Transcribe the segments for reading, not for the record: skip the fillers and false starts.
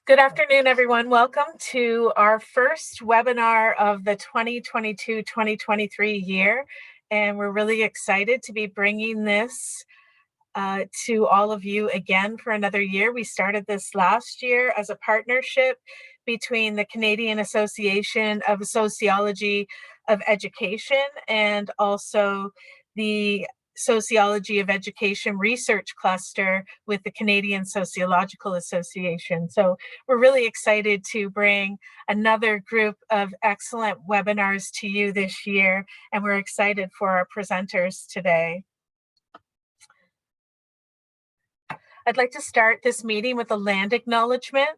Good afternoon, everyone. Welcome to our first webinar of the 2022-2023 year. And we're really excited to be bringing this to all of you again for another year. We started this last year as a partnership between the Canadian Association of Sociology of Education and also the Sociology of Education Research Cluster with the Canadian Sociological Association. So we're really excited to bring another group of excellent webinars to you this year, and we're excited for our presenters today. I'd like to start this meeting with a land acknowledgement.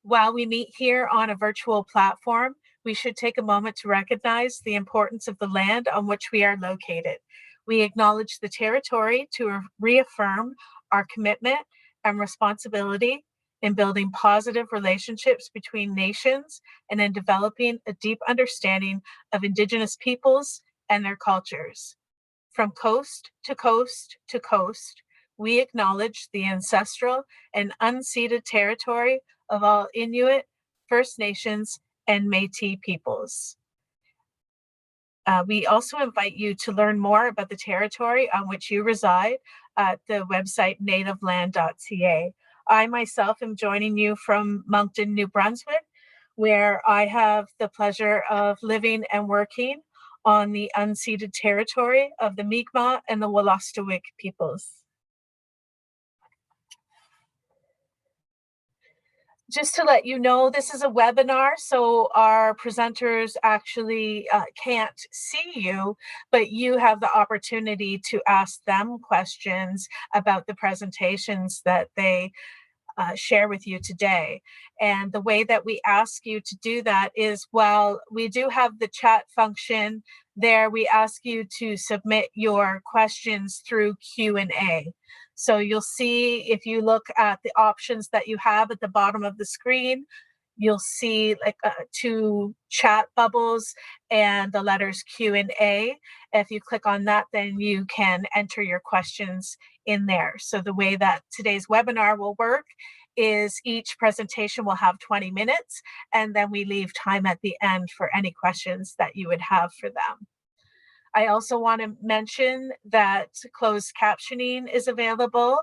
While we meet here on a virtual platform, we should take a moment to recognize the importance of the land on which we are located. We acknowledge the territory to reaffirm our commitment and responsibility in building positive relationships between nations and in developing a deep understanding of Indigenous peoples and their cultures. From coast to coast to coast, we acknowledge the ancestral and unceded territory of all Inuit, First Nations, and Métis peoples. We also invite you to learn more about the territory on which you reside at the website nativeland.ca. I myself am joining you from Moncton, New Brunswick, where I have the pleasure of living and working on the unceded territory of the Mi'kmaq and the Wolastoqiyik peoples. Just to let you know, this is a webinar, so our presenters actually can't see you, but you have the opportunity to ask them questions about the presentations that they share with you today. And the way that we ask you to do that is, while we do have the chat function there, we ask you to submit your questions through Q&A. So you'll see, if you look at the options that you have at the bottom of the screen, you'll see like two chat bubbles and the letters Q&A. If you click on that, then you can enter your questions in there. So the way that today's webinar will work is each presentation will have 20 minutes, and then we leave time at the end for any questions that you would have for them. I also want to mention that closed captioning is available.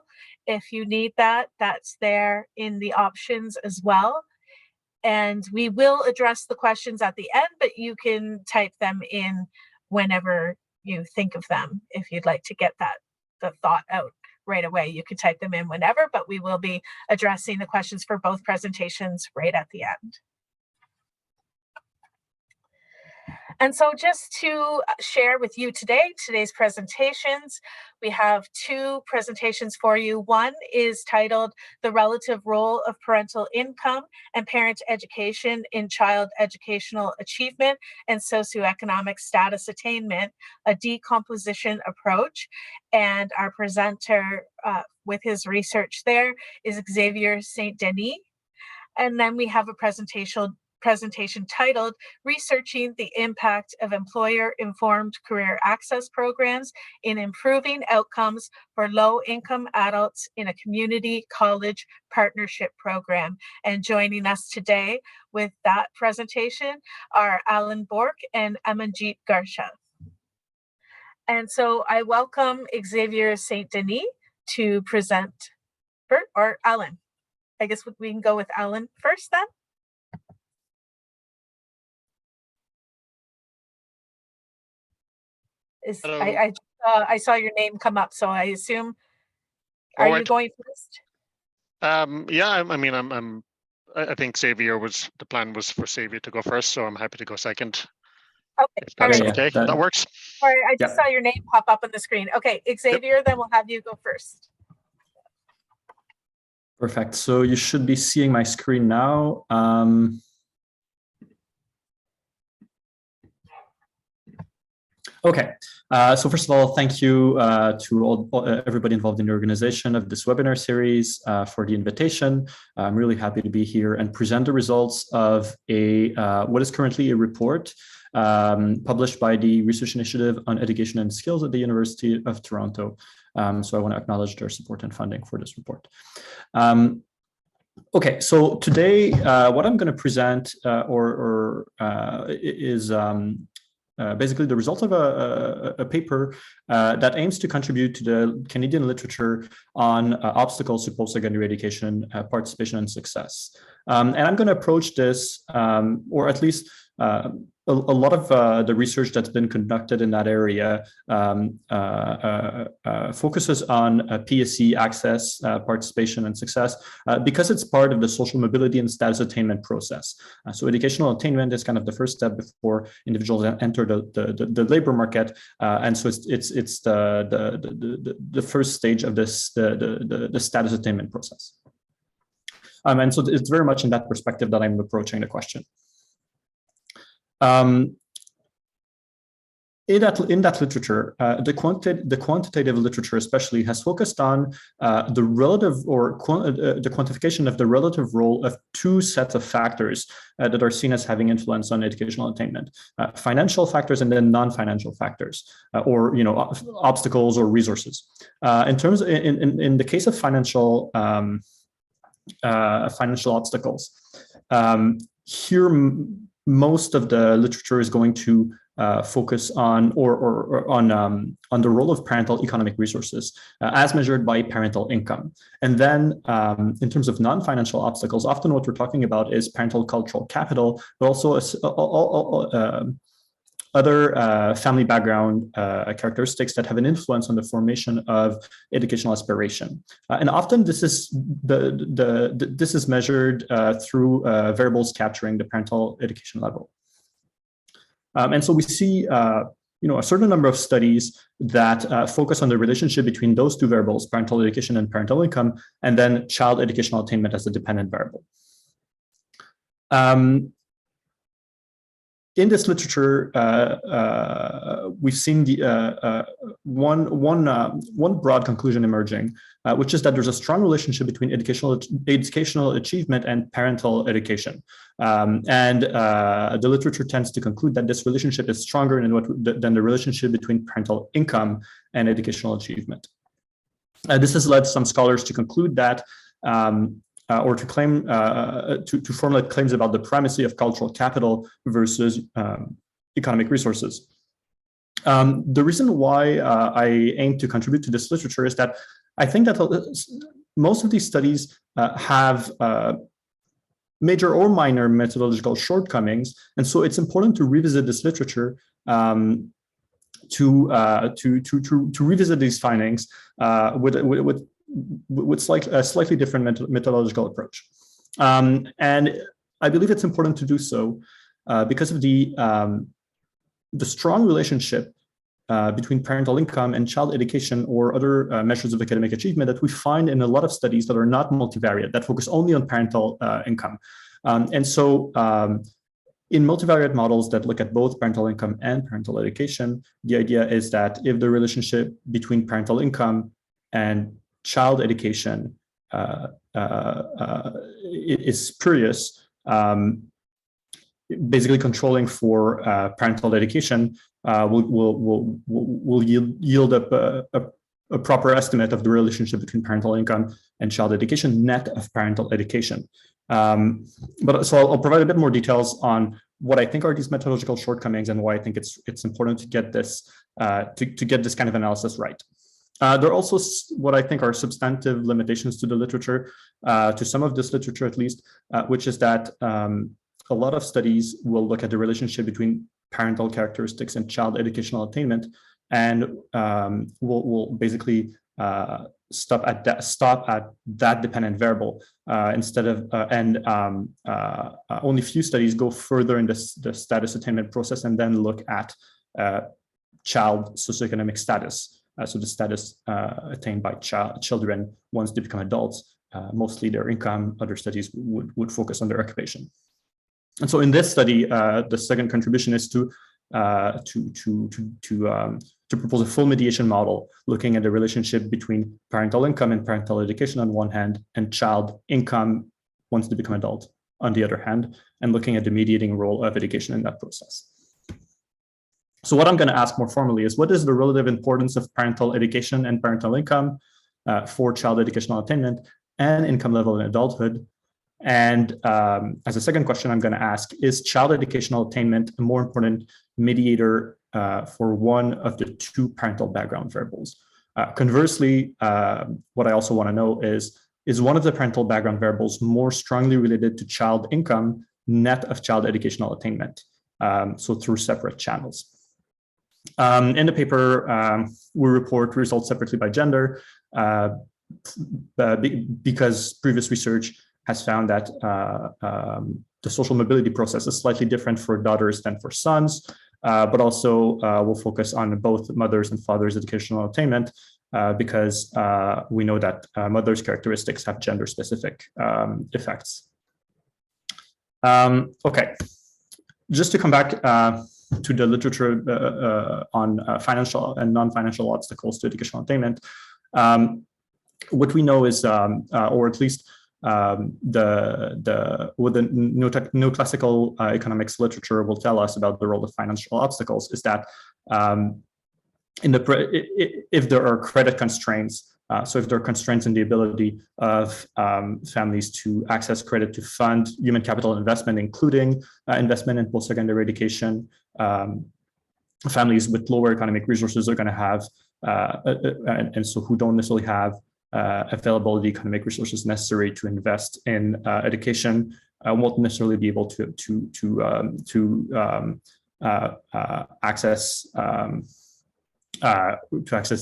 If you need that, that's there in the options as well. And we will address the questions at the end, but you can type them in whenever you think of them. If you'd like to get the thought out right away, you can type them in whenever, but we will be addressing the questions for both presentations right at the end. And so just to share with you today's presentations, we have two presentations for you. One is titled The Relative Role of Parental Income and Parent Education in Child Educational Achievement and Socioeconomic Status Attainment, a Decomposition Approach. And our presenter with his research there is Xavier St. Denis. And then we have a presentation titled Researching the Impact of Employer-Informed Career Access Programs in Improving Outcomes for Low-Income Adults in a Community College Partnership Program. And joining us today with that presentation are Bourke and Amanjit Garcha. And so I welcome Xavier St. Denis to present, or Alan. I guess we can go with Alan first then. I saw your name come up, so I assume. Are you going first? Yeah, I think Xavier the plan was for Xavier to go first, so I'm happy to go second. Okay, if that's okay. That works. All right, I just saw your name pop up on the screen. Okay, Xavier, then we'll have you go first. Perfect. So you should be seeing my screen now. Okay, so first of all, thank you to everybody involved in the organization of this webinar series for the invitation. I'm really happy to be here and present the results of what is currently a report published by the Research Initiative on Education and Skills at the University of Toronto. So I want to acknowledge their support and funding for this report. Okay, so today what I'm going to present is basically the result of a paper that aims to contribute to the Canadian literature on obstacles to post-secondary education, participation, and success. And I'm going to approach this, or at least a lot of the research that's been conducted in that area focuses on PSE access, participation, and success because it's part of the social mobility and status attainment process. So educational attainment is kind of the first step before individuals enter the labor market, and so it's the first stage of this the status attainment process. And so it's very much in that perspective that I'm approaching the question. In that literature, the quantitative literature especially has focused on the relative or the quantification of the relative role of two sets of factors that are seen as having influence on educational attainment: financial factors and then non-financial factors, or obstacles or resources. In the case of financial obstacles, here most of the literature is going to focus on on the role of parental economic resources as measured by parental income. And then in terms of non-financial obstacles, often what we're talking about is parental cultural capital, but also other family background characteristics that have an influence on the formation of educational aspiration. And often this is this is measured through variables capturing the parental education level. And so we see a certain number of studies that focus on the relationship between those two variables, parental education and parental income, and then child educational attainment as a dependent variable. In this literature, we've seen one broad conclusion emerging, which is that there's a strong relationship between educational achievement and parental education. And the literature tends to conclude that this relationship is stronger than the relationship between parental income and educational achievement. This has led some scholars to conclude that or to claim to formulate claims about the primacy of cultural capital versus economic resources. The reason why I aim to contribute to this literature is that I think that most of these studies have major or minor methodological shortcomings, and so it's important to revisit this literature to revisit these findings with a slightly different methodological approach. And I believe it's important to do so because of the strong relationship between parental income and child education or other measures of academic achievement that we find in a lot of studies that are not multivariate, that focus only on parental income. And so in multivariate models that look at both parental income and parental education, the idea is that if the relationship between parental income and child education is spurious, basically controlling for parental education will yield up a proper estimate of the relationship between parental income and child education net of parental education. But so I'll provide a bit more details on what I think are these methodological shortcomings and why I think it's important to get this to get this kind of analysis right. There are also what I think are substantive limitations to the literature, to some of this literature at least, which is that a lot of studies will look at the relationship between parental characteristics and child educational attainment, and will basically stop at that dependent variable instead of only few studies go further in the status attainment process and then look at child socioeconomic status. So the status attained by children once they become adults, mostly their income. Other studies would focus on their occupation. And so in this study, the second contribution is to propose a full mediation model, looking at the relationship between parental income and parental education on one hand, and child income once they become adult on the other hand, and looking at the mediating role of education in that process. So what I'm going to ask more formally is, what is the relative importance of parental education and parental income for child educational attainment and income level in adulthood? And as a second question, I'm going to ask, is child educational attainment a more important mediator for one of the two parental background variables? Conversely, what I also want to know is one of the parental background variables more strongly related to child income net of child educational attainment, so through separate channels? In the paper, we report results separately by gender because previous research has found that the social mobility process is slightly different for daughters than for sons, but also we'll focus on both mothers and fathers' educational attainment because we know that mothers' characteristics have gender-specific effects. Okay, just to come back to the literature on financial and non-financial obstacles to educational attainment, what we know is, or at least with the neoclassical economics literature will tell us about the role of financial obstacles, is that if there are credit constraints, so if there are constraints in the ability of families to access credit to fund human capital investment, including investment in post-secondary education, families with lower economic resources are going to have, and so who don't necessarily have available economic resources necessary to invest in education, won't necessarily be able to access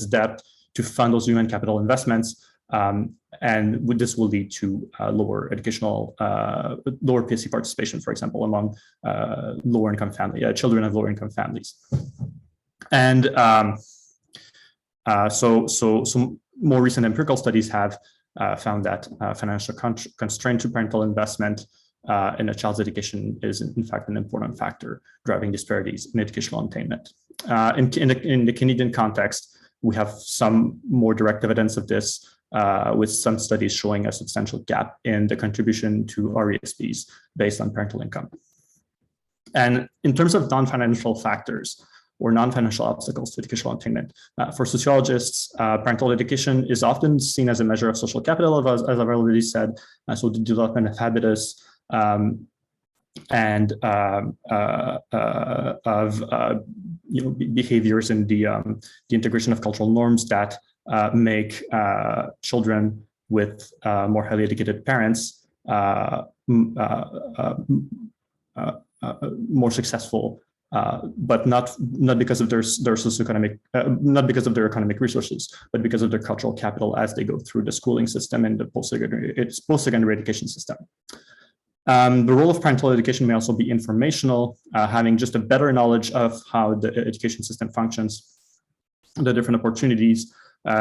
debt to fund those human capital investments, and this will lead to lower PSE participation, for example, among lower income children of lower income families. And so more recent empirical studies have found that financial constraint to parental investment in a child's education is in fact an important factor driving disparities in educational attainment. In the Canadian context, we have some more direct evidence of this, with some studies showing a substantial gap in the contribution to RESPs based on parental income. And in terms of non-financial factors or non-financial obstacles to educational attainment, for sociologists, parental education is often seen as a measure of social capital, as I've already said, so the development of habitus and of behaviors in the integration of cultural norms that make children with more highly educated parents more successful, but not because of their socioeconomic, not because of their economic resources, but because of their cultural capital as they go through the schooling system and the post-secondary education system. The role of parental education may also be informational, having just a better knowledge of how the education system functions, the different opportunities,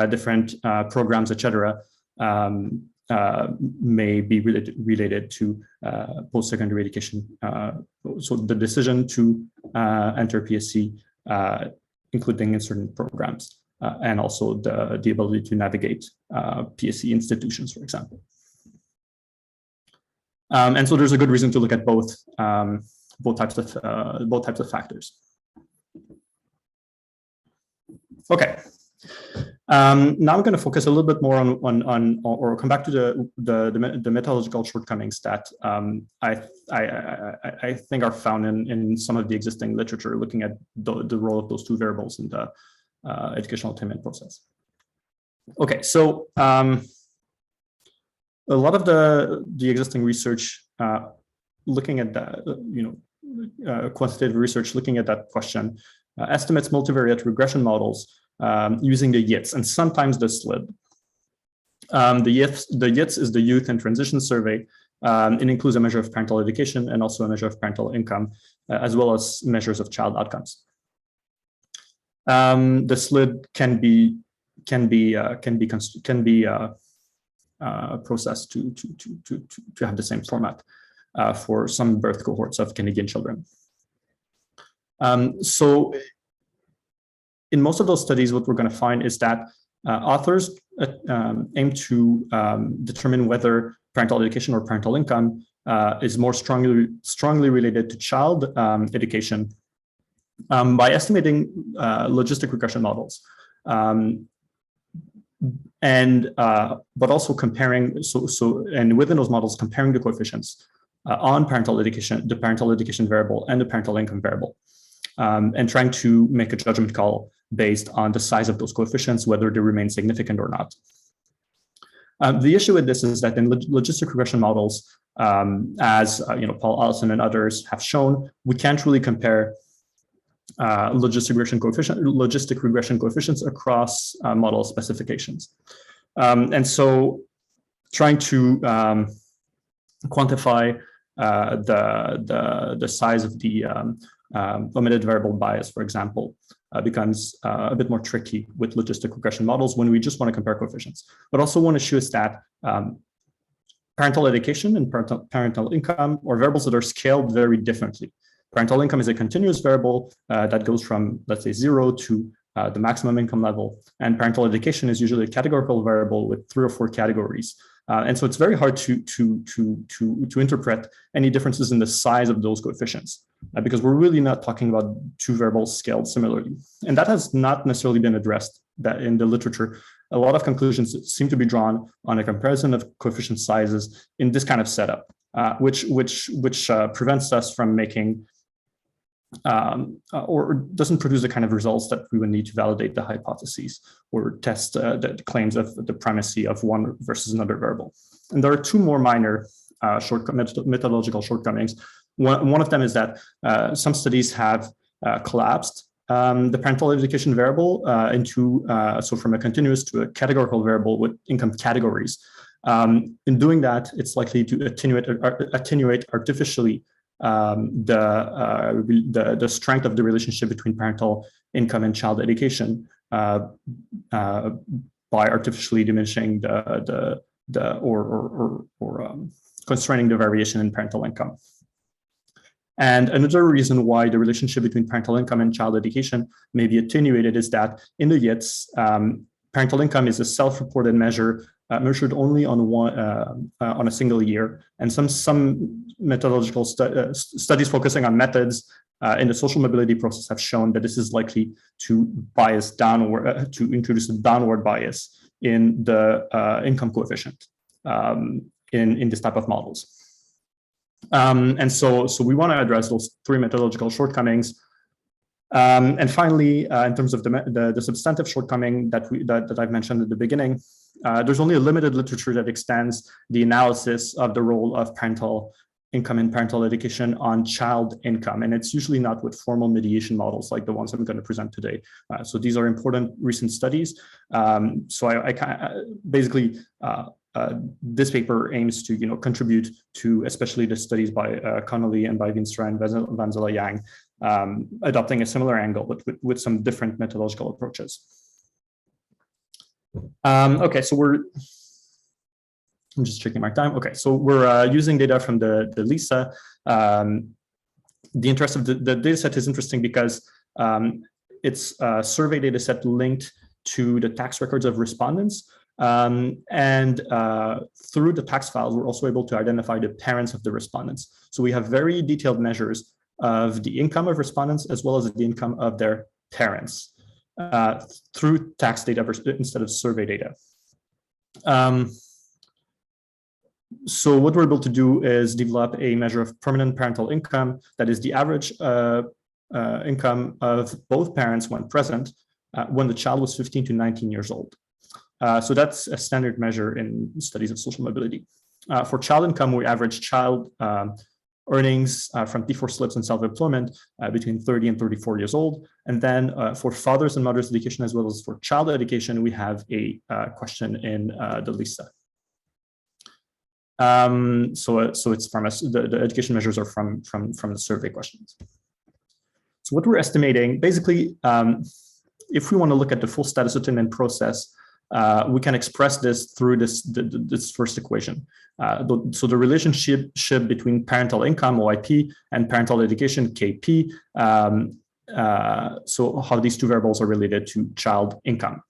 different programs, etc., may be related to post-secondary education. So the decision to enter PSC, including in certain programs, and also the ability to navigate PSC institutions, for example. And so there's a good reason to look at both types of factors. Okay. Now I'm going to focus a little bit more on or come back to the methodological shortcomings that I think are found in some of the existing literature looking at the role of those two variables in the educational attainment process. Okay, so a lot of the existing research looking at that, quantitative research looking at that question estimates multivariate regression models using the YITS and sometimes the SLID. The YITS is the Youth in Transition Survey. It includes a measure of parental education and also a measure of parental income, as well as measures of child outcomes. The SLID can be processed to have the same format for some birth cohorts of Canadian children. So in most of those studies, what we're going to find is that authors aim to determine whether parental education or parental income is more strongly related to child education by estimating logistic regression models. but also comparing, and within those models, comparing the coefficients on parental education, the parental education variable and the parental income variable, and trying to make a judgment call based on the size of those coefficients, whether they remain significant or not. The issue with this is that in logistic regression models, as Paul Allison and others have shown, we can't really compare logistic regression coefficients across model specifications. And so trying to quantify the size of the omitted variable bias, for example, becomes a bit more tricky with logistic regression models when we just want to compare coefficients. But also one issue is that parental education and parental income are variables that are scaled very differently. Parental income is a continuous variable that goes from, let's say, 0 to the maximum income level. And parental education is usually a categorical variable with 3 or 4 categories. And so it's very hard to interpret any differences in the size of those coefficients because we're really not talking about 2 variables scaled similarly. And that has not necessarily been addressed in the literature. A lot of conclusions seem to be drawn on a comparison of coefficient sizes in this kind of setup, which prevents us from making or doesn't produce the kind of results that we would need to validate the hypotheses or test the claims of the primacy of one versus another variable. And there are 2 more minor methodological shortcomings. One of them is that some studies have collapsed the parental education variable into, so from a continuous to a categorical variable with income categories. In doing that, it's likely to attenuate artificially the strength of the relationship between parental income and child education by artificially diminishing constraining the variation in parental income. And another reason why the relationship between parental income and child education may be attenuated is that in the YITS, parental income is a self-reported measure measured only on a single year, and some methodological studies focusing on methods in the social mobility process have shown that this is likely to bias downward, to introduce a downward bias in the income coefficient in this type of models. And so we want to address those 3 methodological shortcomings. And finally, in terms of the substantive shortcoming that I've mentioned at the beginning, there's only a limited literature that extends the analysis of the role of parental income and parental education on child income. And it's usually not with formal mediation models like the ones I'm going to present today. So these are important recent studies. So I basically, this paper aims to contribute to especially the studies by Connolly and by Vinstra and Vanzela Yang, adopting a similar angle, but with some different methodological approaches. Okay, so I'm just checking my time. Okay, so we're using data from the LISA. The interest of the data set is interesting because it's a survey data set linked to the tax records of respondents. And through the tax files, we're also able to identify the parents of the respondents. So we have very detailed measures of the income of respondents as well as the income of their parents through tax data instead of survey data. So what we're able to do is develop a measure of permanent parental income that is the average income of both parents when present when the child was 15 to 19 years old. So that's a standard measure in studies of social mobility. For child income, we average child earnings from T4 slips and self-employment between 30 and 34 years old. And then for fathers and mothers education, as well as for child education, we have a question in the LISA. So it's from us, the education measures are from the survey questions. So what we're estimating, basically, if we want to look at the full status attainment process, we can express this through this first equation. So the relationship between parental income, OIP, and parental education, KP, so how these 2 variables are related to child income.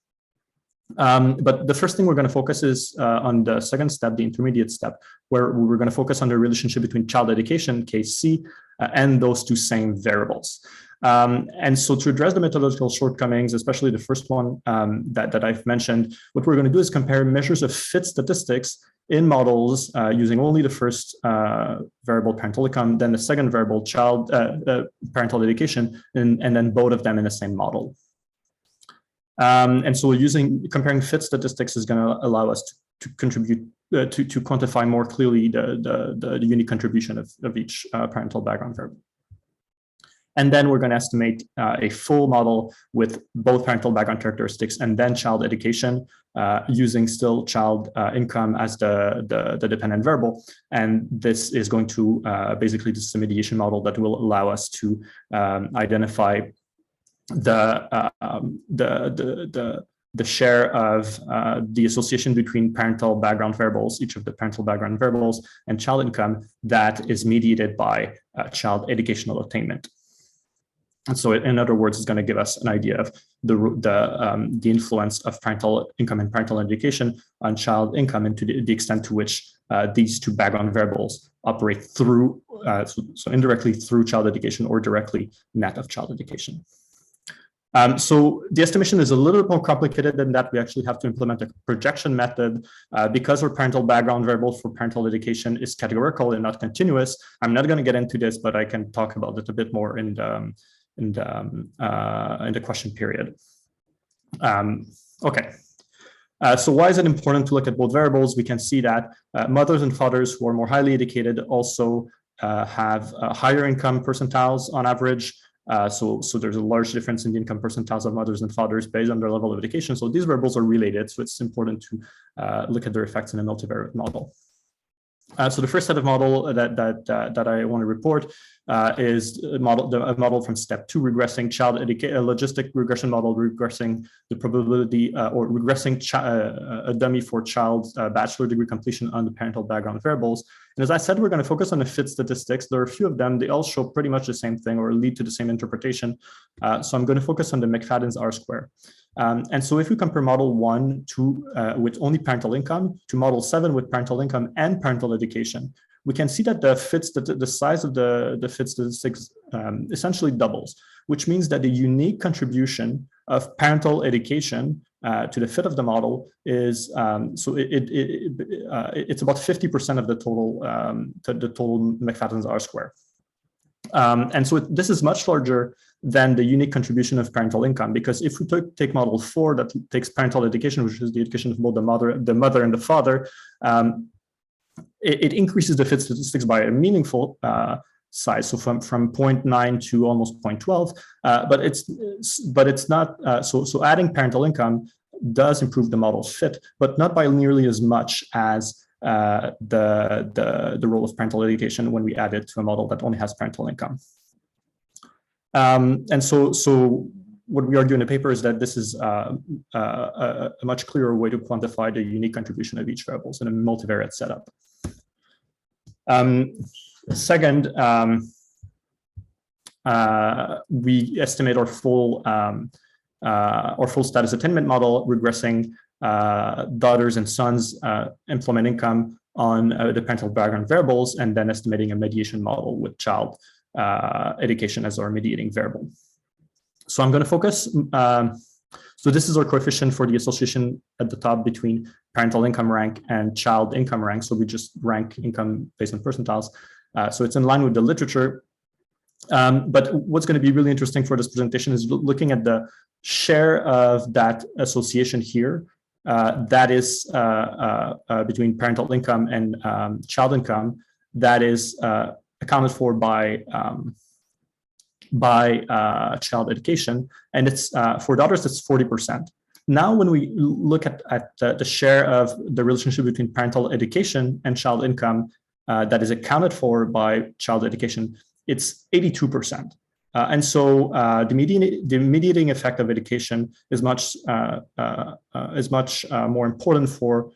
But the first thing we're going to focus is on the second step, the intermediate step, where we're going to focus on the relationship between child education, case C, and those two same variables. And so to address the methodological shortcomings, especially the first one that I've mentioned, what we're going to do is compare measures of fit statistics in models using only the first variable, parental income, then the second variable, child parental education, and then both of them in the same model. And so comparing fit statistics is going to allow us to contribute to quantify more clearly the unique contribution of each parental background variable. And then we're going to estimate a full model with both parental background characteristics and then child education using still child income as the dependent variable. And this is going to basically, this is a mediation model that will allow us to identify the share of the association between parental background variables, each of the parental background variables, and child income that is mediated by child educational attainment. And so, in other words, it's going to give us an idea of the influence of parental income and parental education on child income, and to the extent to which these two background variables operate through, so indirectly through child education or directly net of child education. So the estimation is a little bit more complicated than that. We actually have to implement a projection method because our parental background variable for parental education is categorical and not continuous. I'm not going to get into this, but I can talk about it a bit more in the question period. Okay. So why is it important to look at both variables? We can see that mothers and fathers who are more highly educated also have higher income percentiles on average. So there's a large difference in the income percentiles of mothers and fathers based on their level of education. So these variables are related. So it's important to look at their effects in a multivariate model. So the first set of model that I want to report is a model from step 2, regressing child education, a logistic regression model, regressing the probability or regressing a dummy for child's bachelor degree completion on the parental background variables. And as I said, we're going to focus on the fit statistics. There are a few of them. They all show pretty much the same thing or lead to the same interpretation. So I'm going to focus on the McFadden's R-square. And so if we compare model 1 with only parental income to model 7 with parental income and parental education, we can see that the size of the fit statistics essentially doubles, which means that the unique contribution of parental education to the fit of the model is it's about 50% of the total McFadden's R-square. And so this is much larger than the unique contribution of parental income, because if we take model 4 that takes parental education, which is the education of both the mother and the father, it increases the fit statistics by a meaningful size, so from 0.9 to almost 0.12. But it's not so adding parental income does improve the model's fit, but not by nearly as much as the role of parental education when we add it to a model that only has parental income. And so what we argue in the paper is that this is a much clearer way to quantify the unique contribution of each variables in a multivariate setup. Second, we estimate our full status attainment model, regressing daughters and sons' employment income on the parental background variables, and then estimating a mediation model with child education as our mediating variable. So I'm going to focus. So this is our coefficient for the association at the top between parental income rank and child income rank. So we just rank income based on percentiles. So it's in line with the literature. But what's going to be really interesting for this presentation is looking at the share of that association here. That is between parental income and child income, that is accounted for by child education, and it's for daughters it's 40%. Now, when we look at the share of the relationship between parental education and child income that is accounted for by child education, it's 82%. And so the mediating effect of education is much more important for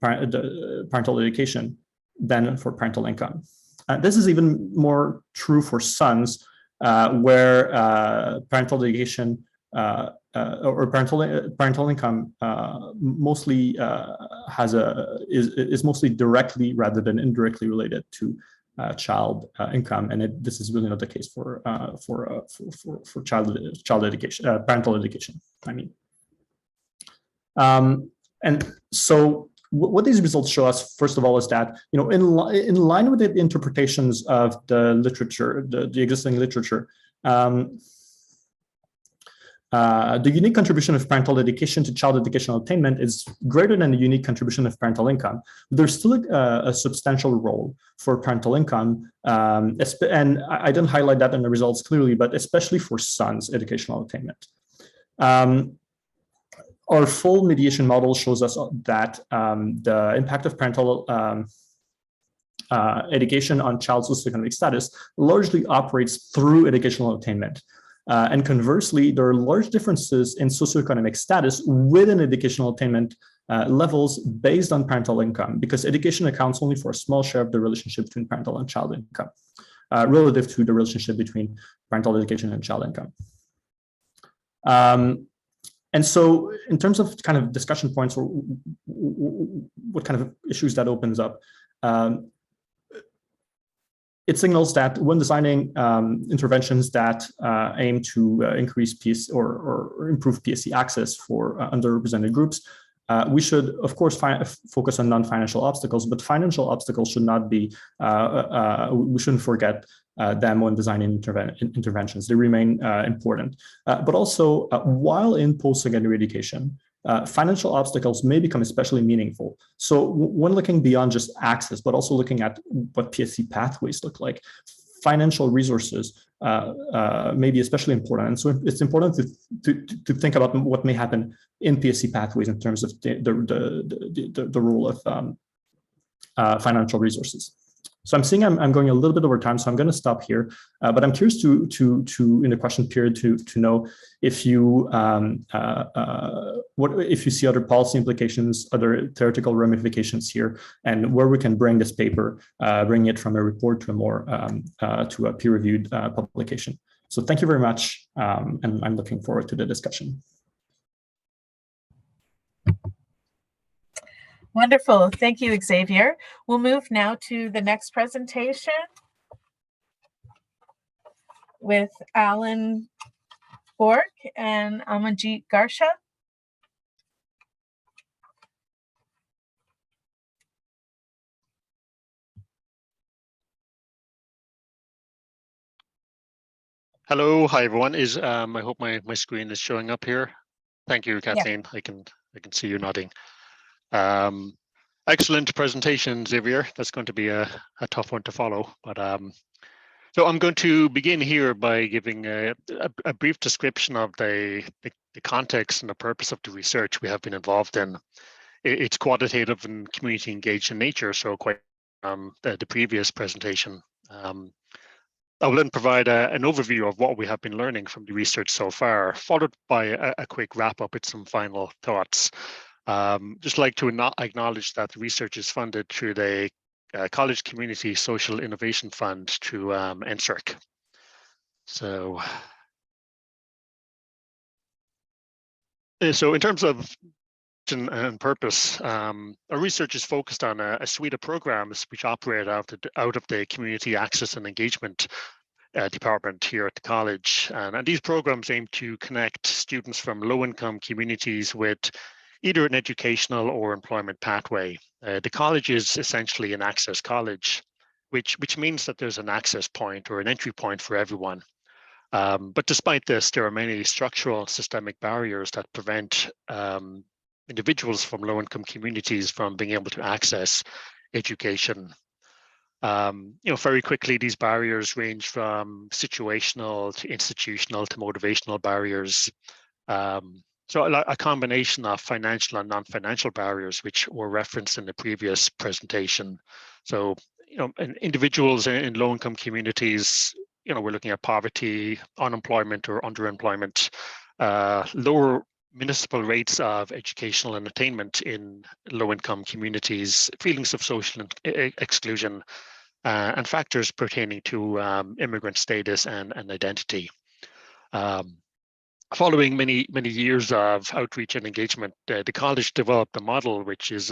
parental education than for parental income. This is even more true for sons, where parental education or parental income mostly is mostly directly rather than indirectly related to child income, and this is really not the case for child education, parental education. I mean, and so what these results show us, first of all, is that in line with the interpretations of the literature, the existing literature. The unique contribution of parental education to child educational attainment is greater than the unique contribution of parental income. There's still a substantial role for parental income, and I didn't highlight that in the results clearly, but especially for sons' educational attainment. Our full mediation model shows us that the impact of parental education on child socioeconomic status largely operates through educational attainment. And conversely, there are large differences in socioeconomic status within educational attainment levels based on parental income, because education accounts only for a small share of the relationship between parental and child income, relative to the relationship between parental education and child income. And so in terms of kind of discussion points, or what kind of issues that opens up, it signals that when designing interventions that aim to increase PSC or improve PSC access for underrepresented groups, we should, of course, focus on non-financial obstacles, but financial obstacles should not be, we shouldn't forget them when designing interventions. They remain important. But also, while in post-secondary education, financial obstacles may become especially meaningful. So when looking beyond just access, but also looking at what PSC pathways look like, financial resources may be especially important. And so it's important to think about what may happen in PSC pathways in terms of the role of financial resources. So I'm seeing I'm going a little bit over time, so I'm going to stop here. But I'm curious to in the question period to know if you if you see other policy implications, other theoretical ramifications here, and where we can bring this paper, bring it from a report to a more to a peer-reviewed publication. So thank you very much, and I'm looking forward to the discussion. Wonderful. Thank you, Xavier. We'll move now to the next presentation with Alan Bourke and Amanjit Garcha. Hello, hi everyone. I hope my screen is showing up here. Thank you, Cathlene. Yeah. I can see you nodding. Excellent presentation, Xavier. That's going to be a tough one to follow, but so I'm going to begin here by giving a brief description of the context and the purpose of the research we have been involved in. It's quantitative and community engaged in nature, so quite the previous presentation. I will then provide an overview of what we have been learning from the research so far, followed by a quick wrap up with some final thoughts. Just like to acknowledge that the research is funded through the College Community Social Innovation Fund through NSERC. So in terms of and purpose, our research is focused on a suite of programs which operate out of the Community Access and Engagement department here at the college. And these programs aim to connect students from low-income communities with either an educational or employment pathway. The college is essentially an access college, which means that there's an access point or an entry point for everyone. But despite this, there are many structural systemic barriers that prevent individuals from low-income communities from being able to access education. Very quickly, these barriers range from situational to institutional to motivational barriers. So a combination of financial and non-financial barriers, which were referenced in the previous presentation. So, individuals in low-income communities, we're looking at poverty, unemployment or underemployment, lower municipal rates of educational and attainment in low-income communities, feelings of social exclusion, and factors pertaining to immigrant status and identity. following many years of outreach and engagement, the college developed a model which is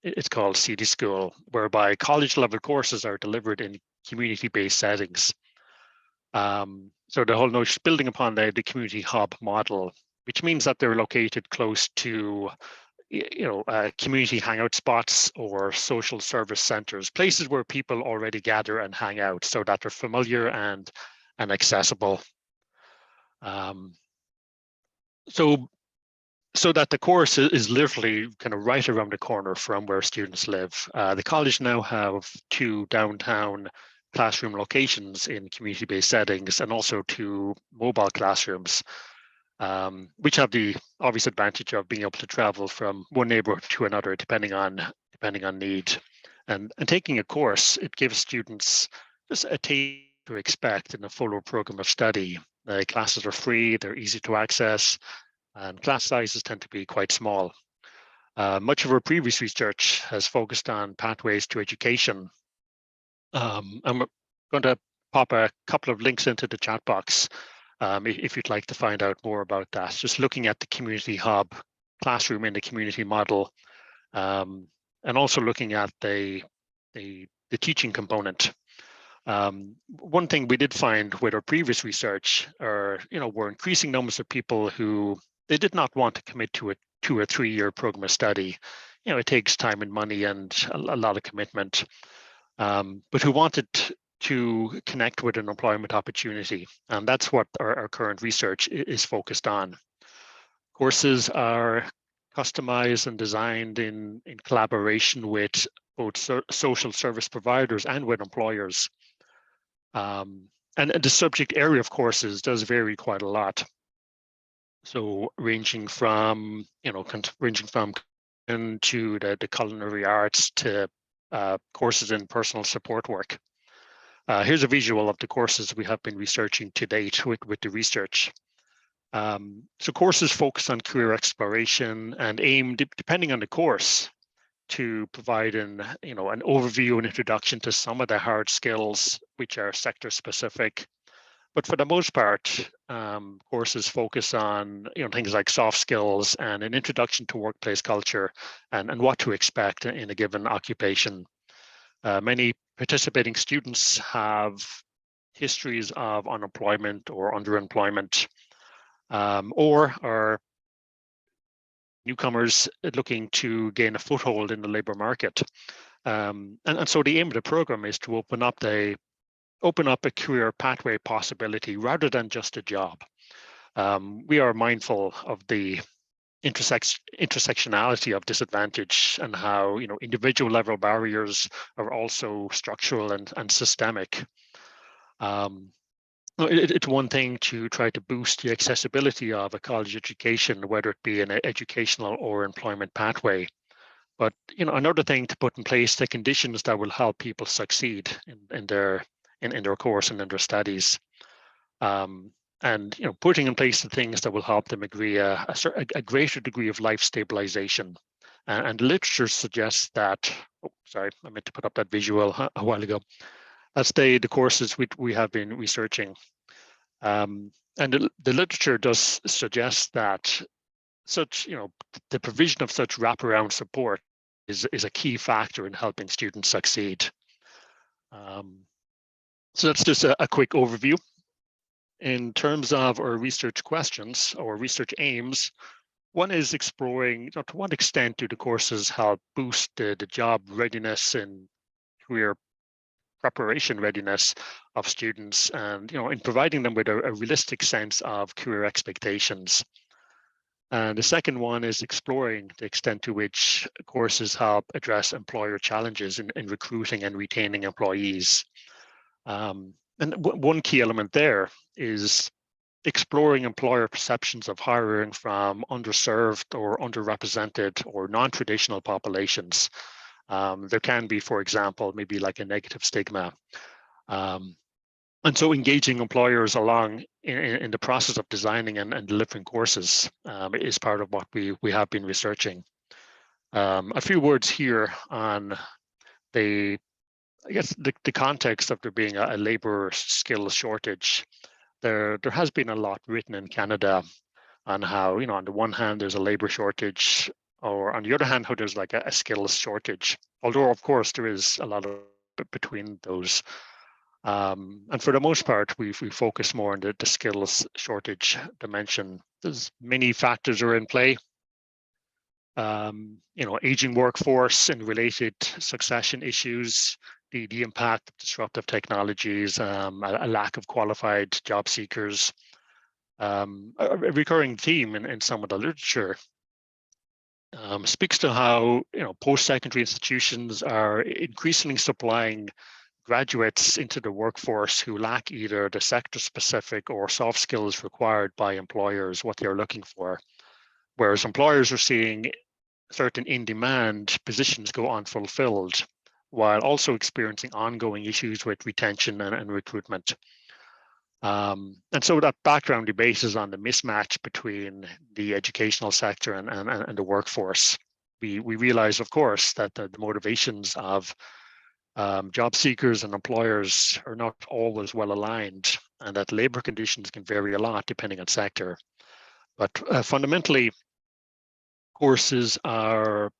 it's called CD School, whereby college level courses are delivered in community-based settings. So the whole notion, building upon the community hub model, which means that they're located close to community hangout spots or social service centers, places where people already gather and hang out, so that they're familiar and accessible. So that the course is literally kind of right around the corner from where students live. The college now have 2 downtown classroom locations in community-based settings, and also 2 mobile classrooms, which have the obvious advantage of being able to travel from one neighborhood to another depending on need. And taking a course, it gives students just a taste to expect in a fuller program of study. The classes are free, they're easy to access, and class sizes tend to be quite small. Much of our previous research has focused on pathways to education. I'm going to pop a couple of links into the chat box if you'd like to find out more about that. Just looking at the community hub classroom in the community model, and also looking at the teaching component. One thing we did find with our previous research were increasing numbers of people who they did not want to commit to a 2 or 3 year program of study. It takes time and money and a lot of commitment, but who wanted to connect with an employment opportunity. And that's what our current research is focused on. Courses are customized and designed in collaboration with both social service providers and with employers. And the subject area of courses does vary quite a lot. So ranging from to the culinary arts to courses in personal support work. Here's a visual of the courses we have been researching to date with the research. So courses focus on career exploration and aim, depending on the course, to provide an overview and introduction to some of the hard skills which are sector specific. But for the most part, courses focus on things like soft skills and an introduction to workplace culture and what to expect in a given occupation. Many participating students have histories of unemployment or underemployment, or are newcomers looking to gain a foothold in the labor market. And so the aim of the program is to open up a career pathway possibility rather than just a job. We are mindful of the intersectionality of disadvantage and how individual level barriers are also structural and systemic. It's one thing to try to boost the accessibility of a college education, whether it be an educational or employment pathway. But another thing to put in place the conditions that will help people succeed in their course and in their studies, and putting in place the things that will help them agree a greater degree of life stabilization. And literature suggests that. Oh, sorry, I meant to put up that visual a while ago. That's the courses we have been researching, and the literature does suggest that such the provision of such wraparound support is a key factor in helping students succeed. So that's just a quick overview. In terms of our research questions or research aims, one is exploring to what extent do the courses help boost the job readiness and career preparation readiness of students, and in providing them with a realistic sense of career expectations. And the second one is exploring the extent to which courses help address employer challenges in recruiting and retaining employees. And one key element there is exploring employer perceptions of hiring from underserved or underrepresented or non-traditional populations. There can be, for example, maybe like a negative stigma. And so engaging employers along in the process of designing and delivering courses is part of what we have been researching. A few words here on the context of there being a labor skills shortage. There has been a lot written in Canada on how, on the one hand, there's a labor shortage, or on the other hand, how there's like a skills shortage. Although, of course, there is a lot of between those. And for the most part, we focus more on the skills shortage dimension. There's many factors are in play. Aging workforce and related succession issues, the impact of disruptive technologies, a lack of qualified job seekers, a recurring theme in some of the literature speaks to how post-secondary institutions are increasingly supplying graduates into the workforce who lack either the sector-specific or soft skills required by employers, what they're looking for, whereas employers are seeing certain in-demand positions go unfulfilled, while also experiencing ongoing issues with retention and recruitment. And so that background debate is on the mismatch between the educational sector and the workforce. We realize, of course, that the motivations of job seekers and employers are not always well aligned, and that labor conditions can vary a lot depending on sector. But fundamentally, courses are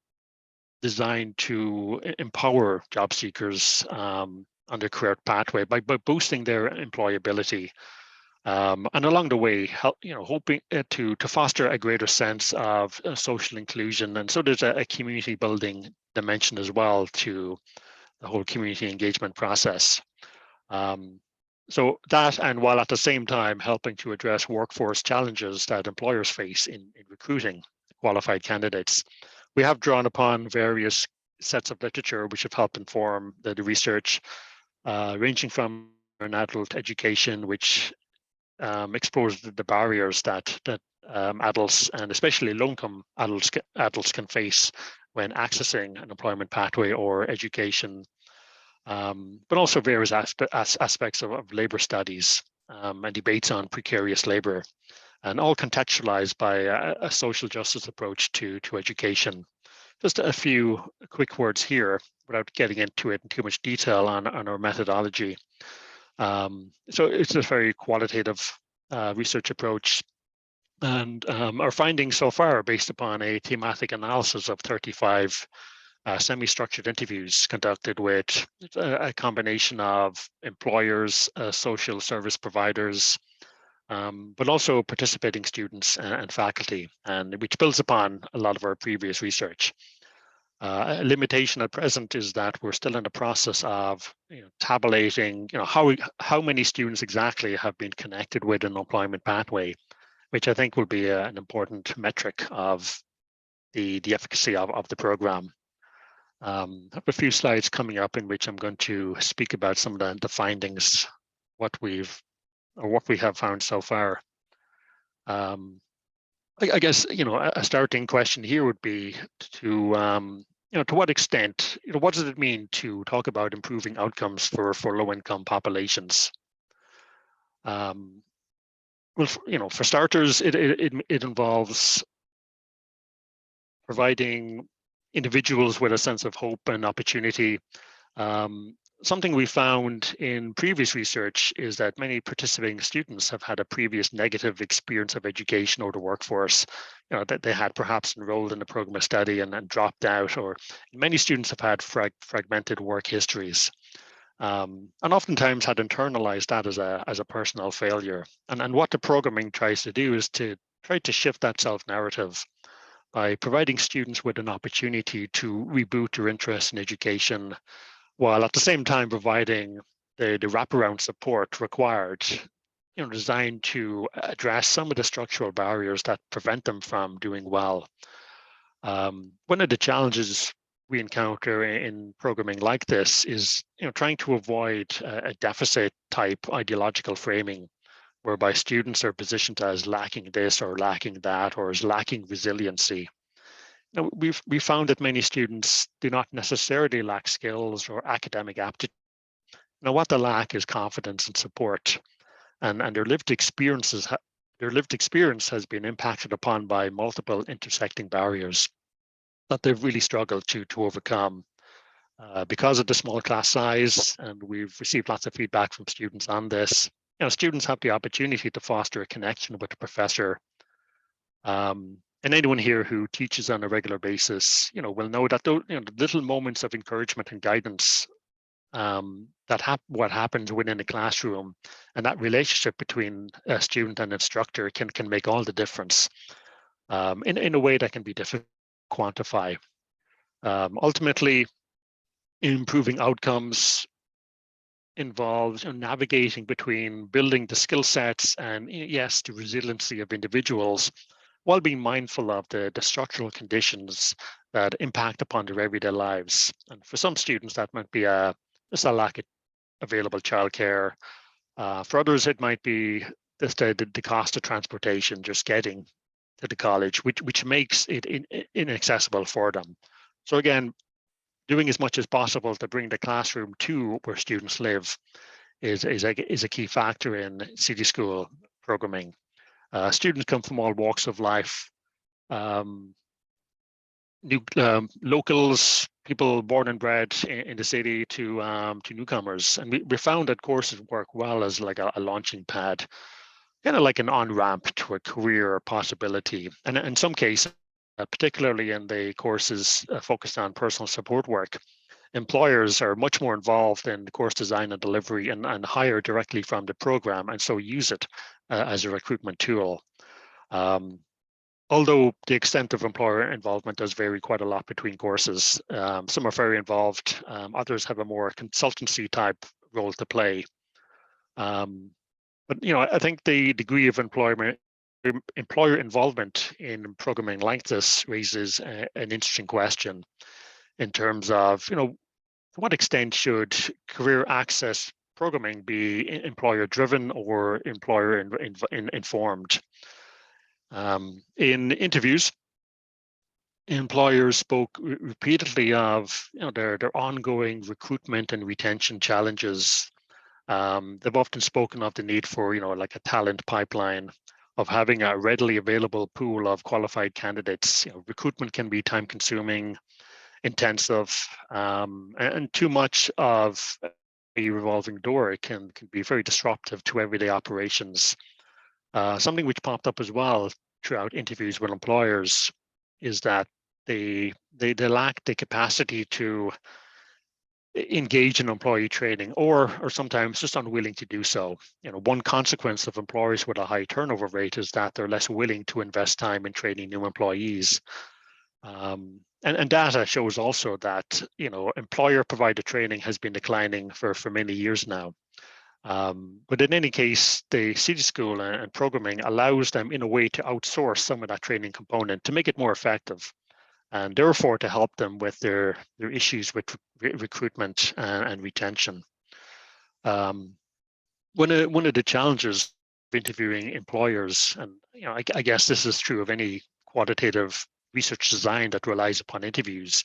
designed to empower job seekers on their career pathway by boosting their employability, and along the way, hoping to foster a greater sense of social inclusion. And so there's a community building dimension as well to the whole community engagement process. So that, and while at the same time helping to address workforce challenges that employers face in recruiting qualified candidates, we have drawn upon various sets of literature which have helped inform the research, ranging from an adult education, which explores the barriers that adults, and especially low-income adults can face when accessing an employment pathway or education, but also various aspects of labor studies and debates on precarious labor, and all contextualized by a social justice approach to education. Just a few quick words here without getting into it in too much detail on our methodology. So it's a very qualitative research approach, and our findings so far are based upon a thematic analysis of 35 semi-structured interviews conducted with a combination of employers, social service providers, but also participating students and faculty, and which builds upon a lot of our previous research. A limitation at present is that we're still in the process of tabulating how many students exactly have been connected with an employment pathway, which I think will be an important metric of the efficacy of the program. I have a few slides coming up in which I'm going to speak about some of the findings, what we have found so far. I guess a starting question here would be to what extent what does it mean to talk about improving outcomes for low-income populations? Well, for starters, it involves providing individuals with a sense of hope and opportunity. Something we found in previous research is that many participating students have had a previous negative experience of education or the workforce, that they had perhaps enrolled in a program of study and then dropped out, or many students have had fragmented work histories, and oftentimes had internalized that as a personal failure. And what the programming tries to do is to try to shift that self-narrative by providing students with an opportunity to reboot their interest in education, while at the same time providing the wraparound support required, designed to address some of the structural barriers that prevent them from doing well. One of the challenges we encounter in programming like this is, trying to avoid a deficit type ideological framing, whereby students are positioned as lacking this or lacking that, or as lacking resiliency. We found that many students do not necessarily lack skills or academic aptitude. What they lack is confidence and support, and their lived experience has been impacted upon by multiple intersecting barriers that they've really struggled to overcome. Because of the small class size, and we've received lots of feedback from students on this, students have the opportunity to foster a connection with the professor And anyone here who teaches on a regular basis, will know that those, the little moments of encouragement and guidance, what happens within a classroom, and that relationship between a student and instructor can make all the difference in a way that can be difficult to quantify. Ultimately, improving outcomes involves navigating between building the skill sets and, yes, the resiliency of individuals, while being mindful of the structural conditions that impact upon their everyday lives. And for some students, that might be just a lack of available childcare. For others, it might be just the cost of transportation, just getting to the college, which makes it inaccessible for them. So again, doing as much as possible to bring the classroom to where students live is a key factor in city school programming. Students come from all walks of life, locals, people born and bred in the city, to newcomers, and we found that courses work well as like a launching pad, kind of like an on-ramp to a career possibility. And in some cases, particularly in the courses focused on personal support work, employers are much more involved in the course design and delivery and hire directly from the program, and so use it as a recruitment tool. Although the extent of employer involvement does vary quite a lot between courses. Some are very involved, others have a more consultancy type role to play. But I think the degree of employer involvement in programming like this raises an interesting question in terms of, to what extent should career access programming be employer driven or employer informed? In interviews, employers spoke repeatedly of their ongoing recruitment and retention challenges. They've often spoken of the need for like a talent pipeline, of having a readily available pool of qualified candidates. Recruitment can be time consuming, intensive, and too much of a revolving door can be very disruptive to everyday operations. Something which popped up as well throughout interviews with employers is that they lack the capacity to engage in employee training, or sometimes just unwilling to do so. One consequence of employers with a high turnover rate is that they're less willing to invest time in training new employees. And data shows also that employer provided training has been declining for many years now. But in any case, the city school and programming allows them in a way to outsource some of that training component to make it more effective, and therefore to help them with their issues with recruitment and retention. One of the challenges of interviewing employers, and I guess this is true of any quantitative research design that relies upon interviews,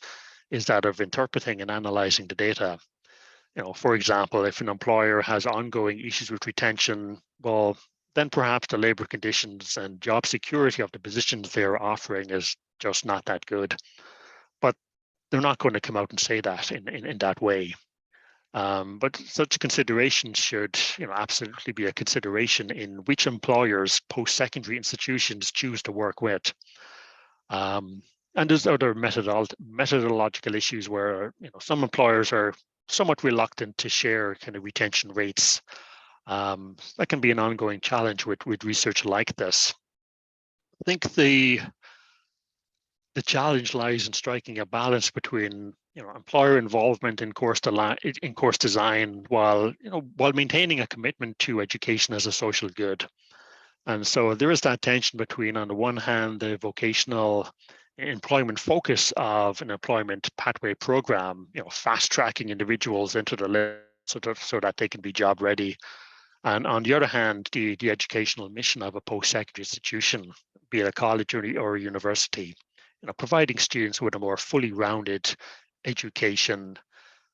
is that of interpreting and analyzing the data. For example, if an employer has ongoing issues with retention, well, then perhaps the labor conditions and job security of the positions they're offering is just not that good. But they're not going to come out and say that in that way. But such considerations should absolutely be a consideration in which employers post-secondary institutions choose to work with. And there's other methodological issues where some employers are somewhat reluctant to share kind of retention rates. That can be an ongoing challenge with research like this. I think the challenge lies in striking a balance between employer involvement in course design while maintaining a commitment to education as a social good. And so there is that tension between, on the one hand, the vocational employment focus of an employment pathway program, fast tracking individuals into the list so that they can be job ready. And on the other hand, the educational mission of a post-secondary institution, be it a college or a university, providing students with a more fully rounded education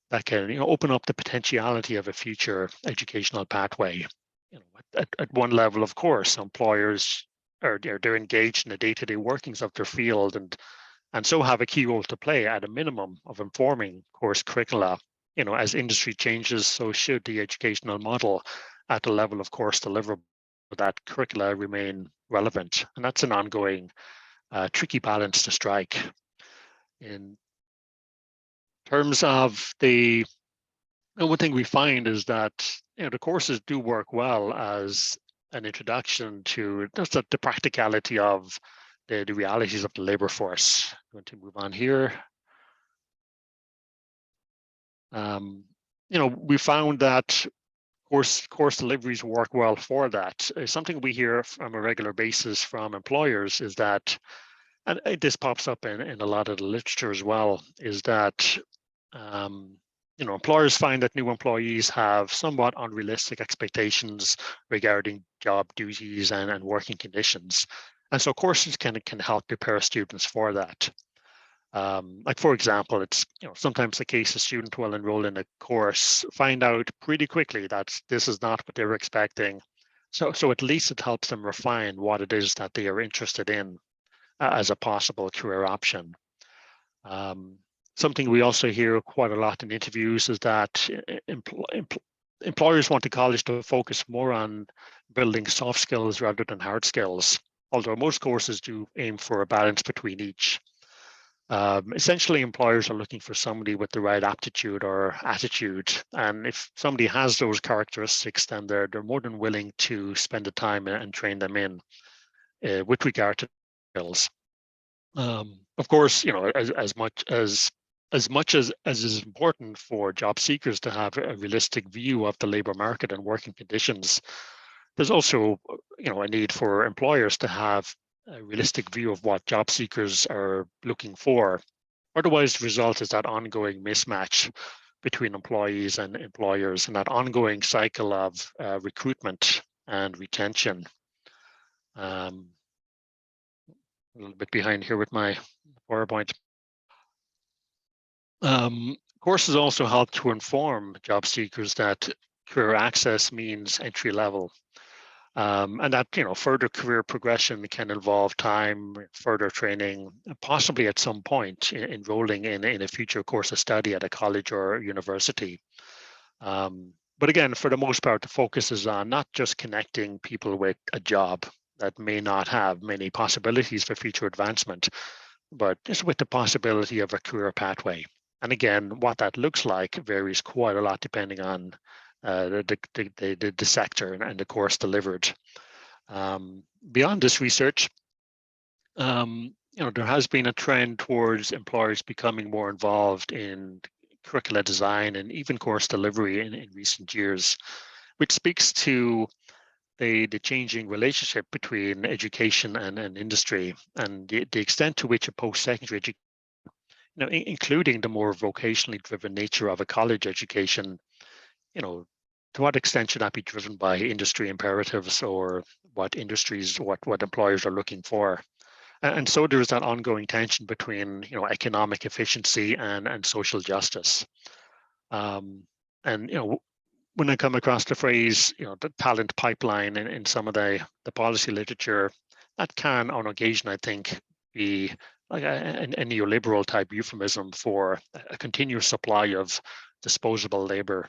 that can open up the potentiality of a future educational pathway. At one level, of course, employers they're engaged in the day-to-day workings of their field and so have a key role to play at a minimum of informing course curricula. As industry changes, so should the educational model at the level of course deliverable, that curricula remain relevant. And that's an ongoing tricky balance to strike. In terms of one thing we find is that the courses do work well as an introduction to just the practicality of the realities of the labor force. I'm going to move on here. We found that course deliveries work well for that. Something we hear on a regular basis from employers is that, and this pops up in a lot of the literature as well, is that employers find that new employees have somewhat unrealistic expectations regarding job duties and working conditions. And so courses can help prepare students for that. Like, for example, it's sometimes the case a student will enroll in a course, find out pretty quickly that this is not what they were expecting. So at least it helps them refine what it is that they are interested in as a possible career option. Something we also hear quite a lot in interviews is that employers want the college to focus more on building soft skills rather than hard skills, although most courses do aim for a balance between each. Essentially, employers are looking for somebody with the right aptitude or attitude. And if somebody has those characteristics, then they're more than willing to spend the time and train them in with regard to skills. Of course, as much as is important for job seekers to have a realistic view of the labor market and working conditions, there's also a need for employers to have a realistic view of what job seekers are looking for. Otherwise, the result is that ongoing mismatch between employees and employers, and that ongoing cycle of recruitment and retention. A little bit behind here with my PowerPoint. Courses also help to inform job seekers that career access means entry level. And that further career progression can involve time, further training, possibly at some point enrolling in a future course of study at a college or university. But again, for the most part, the focus is on not just connecting people with a job that may not have many possibilities for future advancement, but just with the possibility of a career pathway. And again, what that looks like varies quite a lot depending on the sector and the course delivered. Beyond this research, there has been a trend towards employers becoming more involved in curricula design and even course delivery in recent years, which speaks to the changing relationship between education and industry, and the extent to which a post-secondary education, including the more vocationally driven nature of a college education, to what extent should that be driven by industry imperatives or what employers are looking for? And so there's that ongoing tension between economic efficiency and social justice. When I come across the phrase, the talent pipeline in some of the policy literature, that can, on occasion, I think, be like a neoliberal type euphemism for a continuous supply of disposable labor.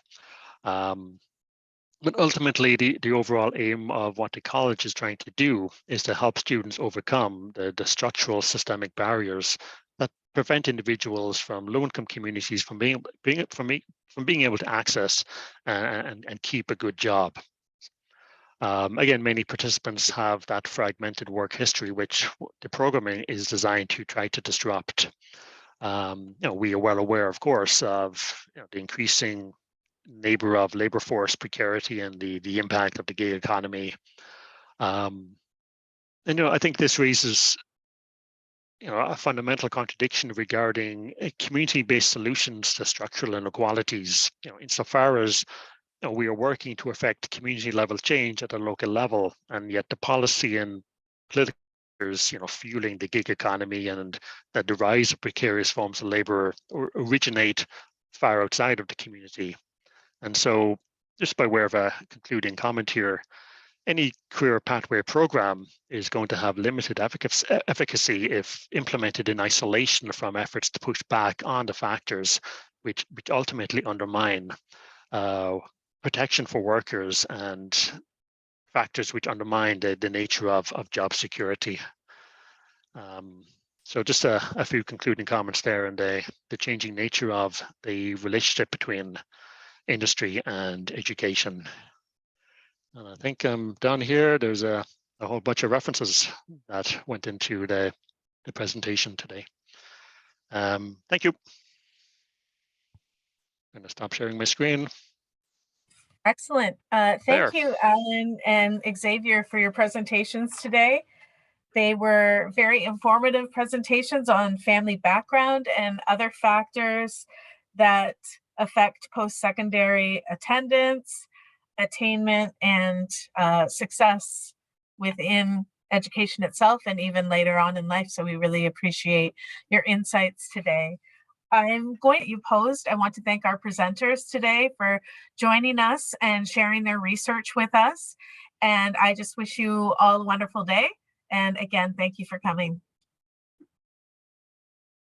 But ultimately, the overall aim of what the college is trying to do is to help students overcome the structural systemic barriers that prevent individuals from low-income communities from being able to access and keep a good job. Again, many participants have that fragmented work history, which the programming is designed to try to disrupt. We are well aware, of course, of the increasing labor force precarity and the impact of the gig economy. I think this raises a fundamental contradiction regarding community-based solutions to structural inequalities. Insofar as we are working to affect community-level change at a local level, and yet the policy and political fueling the gig economy and that the rise of precarious forms of labor originate far outside of the community. And so, just by way of a concluding comment here, any career pathway program is going to have limited efficacy if implemented in isolation from efforts to push back on the factors which ultimately undermine protection for workers and factors which undermine the nature of job security. So just a few concluding comments there, and the changing nature of the relationship between industry and education. And I think down here, there's a whole bunch of references that went into the presentation today. Thank you. I'm going to stop sharing my screen. Excellent. Thank you, Alan and Xavier, for your presentations today. They were very informative presentations on family background and other factors that affect post-secondary attendance, attainment, and success within education itself and even later on in life. So we really appreciate your insights today. I'm going to you posed. I want to thank our presenters today for joining us and sharing their research with us. And I just wish you all a wonderful day. And again, thank you for coming.